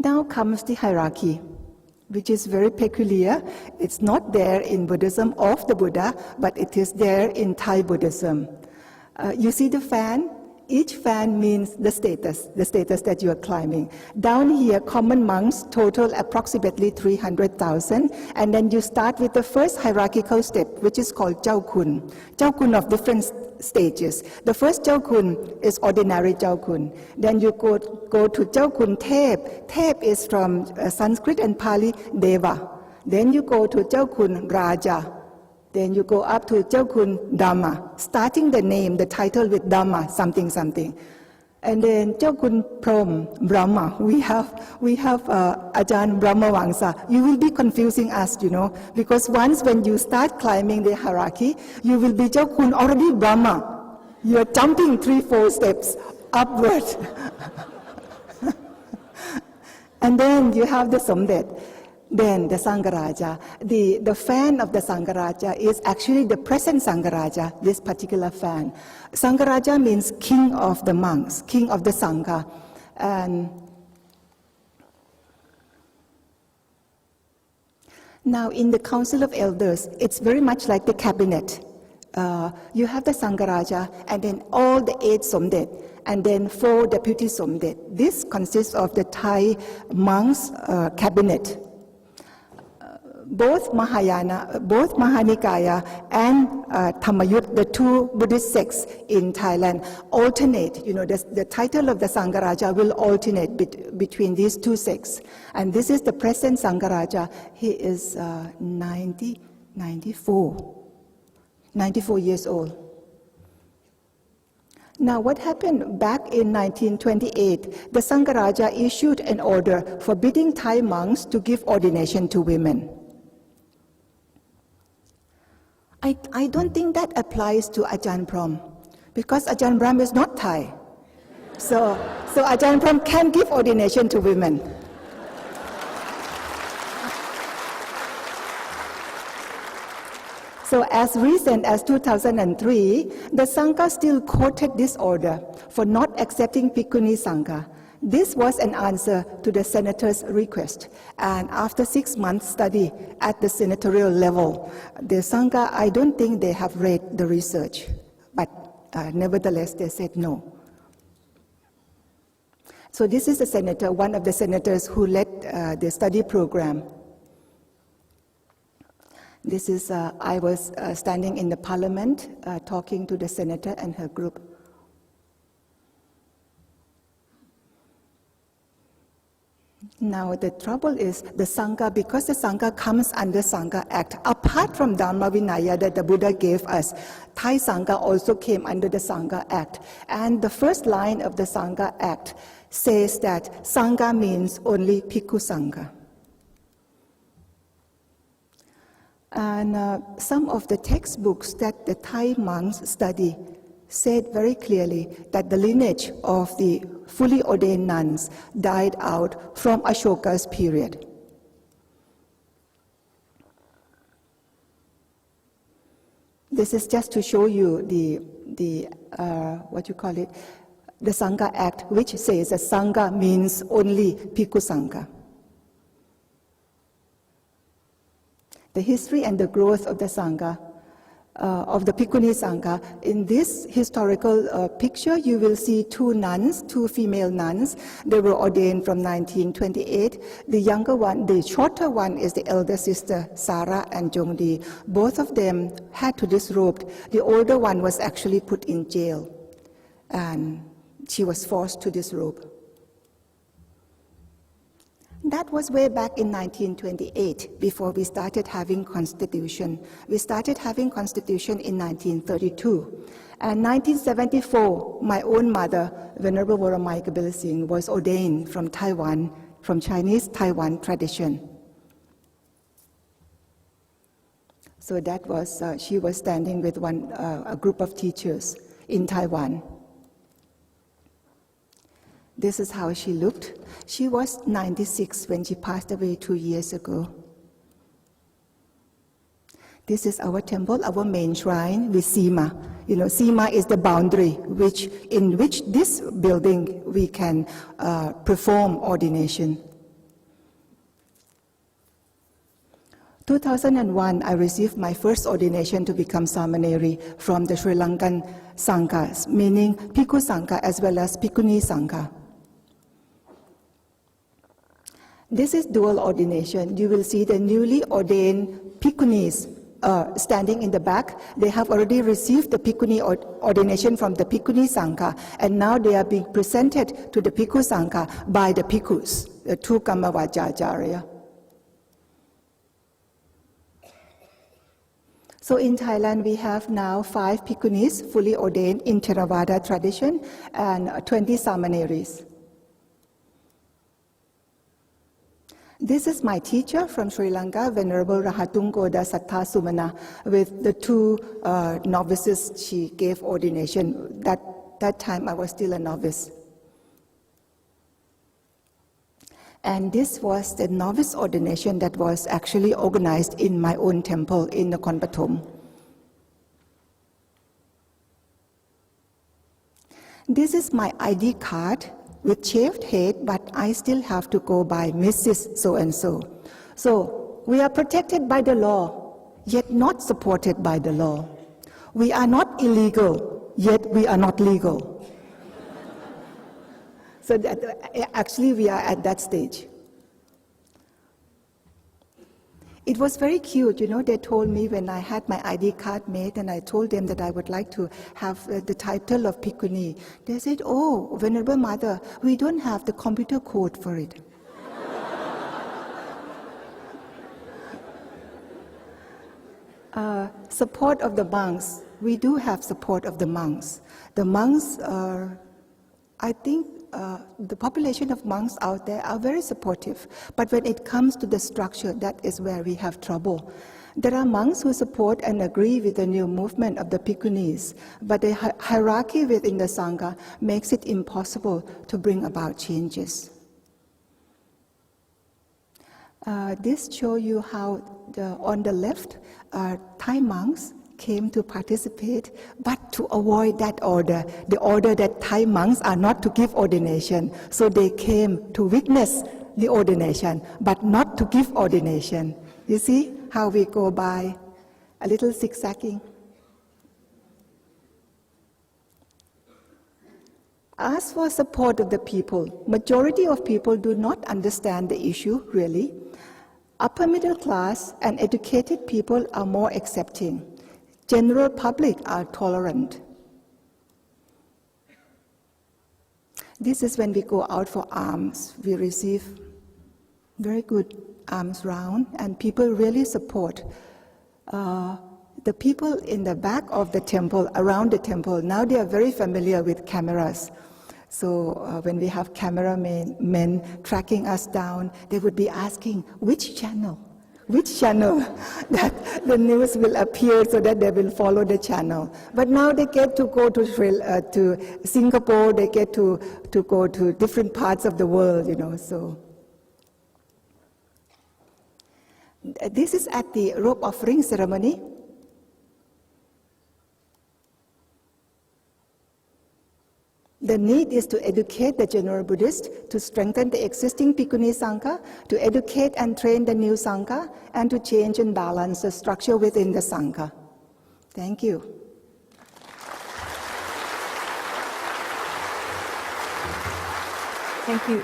Now comes the hierarchy, which is very peculiar. It's not there in Buddhism of the Buddha, but it is there in Thai Buddhism. You see the fan? Each fan means the status that you are climbing. Down here, common monks total approximately 300,000, and then you start with the first hierarchical step, which is called Jau Kun. Jau Kun of different stages. The first Jau Kun is ordinary Jau Kun. Then you go to Jau Kun Thep. Thep is from Sanskrit and Pali, Deva. Then you go to Jau Kun Raja. Then you go up to Jau Kun Dhamma, starting the name, the title with Dhamma, something, something. And then Jau Kun Prom, Brahma. We have Ajahn Brahma Wangsa. You will be confusing us, because once when you start climbing the hierarchy, you will be Jau Kun already Brahma. You are jumping 3-4 steps upward. And then you have the Somdet. Then the Sangharaja, the fan of the Sangharaja is actually the present Sangharaja, this particular fan. Sangharaja means king of the monks, king of the Sangha. And now in the Council of Elders, it's very much like the cabinet. You have the Sangharaja and then all the 8 Somdet, and then 4 deputy Somdet. This consists of the Thai monks' cabinet. Both Mahanikaya and Thammayut, the 2 Buddhist sects in Thailand, alternate. The title of the Sangharaja will alternate between these 2 sects. And this is the present Sangharaja. He is 94 years old. Now, what happened back in 1928? The Sangharaja issued an order forbidding Thai monks to give ordination to women. I don't think that applies to Ajahn Brahm, because Ajahn Brahm is not Thai. So Ajahn Brahm can give ordination to women. So as recent as 2003, the Sangha still quoted this order for not accepting Bhikkhuni Sangha. This was an answer to the senator's request. And after 6 months study at the senatorial level, the Sangha, I don't think they have read the research, but nevertheless they said no. So this is the senator, one of the senators who led the study program. This is, I was standing in the parliament talking to the senator and her group. Now the trouble is the Sangha, because the Sangha comes under Sangha Act, apart from Dhamma Vinaya that the Buddha gave us, Thai Sangha also came under the Sangha Act. And the first line of the Sangha Act says that Sangha means only Bhikkhu Sangha. And some of the textbooks that the Thai monks study said very clearly that the lineage of the fully ordained nuns died out from Ashoka's period. This is just to show you the Sangha Act, which says that Sangha means only Bhikkhu Sangha. The history and the growth of the Sangha, of the Bhikkhuni Sangha. In this historical picture, you will see 2 nuns, 2 female nuns. They were ordained from 1928. The younger one, the shorter one, is the elder sister, Sara and Jongdi. Both of them had to disrobe. The older one was actually put in jail, and she was forced to disrobe. That was way back in 1928, before we started having constitution. We started having constitution in 1932. And 1974, my own mother, Venerable Voramai Kabila Singh, was ordained from Taiwan, from Chinese Taiwan tradition. So that was, she was standing with a group of teachers in Taiwan. This is how she looked. She was 96 when she passed away 2 years ago. This is our temple, our main shrine with Sima. Sima is the boundary in which this building we can perform ordination. 2001, I received my first ordination to become Samaneri from the Sri Lankan sanghas, meaning Bhikkhu Sangha as well as Bhikkhuni Sangha. This is dual ordination. You will see the newly ordained Bhikkhunis standing in the back. They have already received the Bhikkhuni ordination from the Bhikkhuni Sangha, and now they are being presented to the Bhikkhu Sangha by the Bhikkhus, the two Kammavajacharya. So in Thailand, we have now 5 Bhikkhunis fully ordained in Theravada tradition and 20 Samaneris. This is my teacher from Sri Lanka, Venerable Rahatung Goda Sattha Sumana, with the 2 novices she gave ordination. That time I was still a novice. And this was the novice ordination that was actually organized in my own temple in Nakhon Pathom. This is my ID card with shaved head, but I still have to go by Mrs. So-and-so. So we are protected by the law, yet not supported by the law. We are not illegal, yet we are not legal. So actually we are at that stage. It was very cute, they told me when I had my ID card made and I told them that I would like to have the title of Bhikkhuni. They said, "Oh, Venerable Mother, we don't have the computer code for it." Support of the monks. We do have support of the monks. The monks are, I think, the population of monks out there are very supportive. But when it comes to the structure, that is where we have trouble. There are monks who support and agree with the new movement of the Bhikkhunis, but the hierarchy within the Sangha makes it impossible to bring about changes. This shows you how, on the left, Thai monks came to participate, but to avoid that order, the order that Thai monks are not to give ordination. So they came to witness the ordination, but not to give ordination. You see how we go by a little zigzagging. Ask for support of the people. Majority of people do not understand the issue, really. Upper middle class and educated people are more accepting. General public are tolerant. This is when we go out for alms. We receive very good alms round, and people really support. The people in the back of the temple, around the temple, now they are very familiar with cameras. So when we have cameramen tracking us down, they would be asking, which channel that the news will appear so that they will follow the channel. But now they get to go to Singapore, they get to go to different parts of the world, so. This is at the robe offering ceremony. The need is to educate the general Buddhists, to strengthen the existing Bhikkhuni Sangha, to educate and train the new Sangha, and to change and balance the structure within the Sangha. Thank you. Thank you.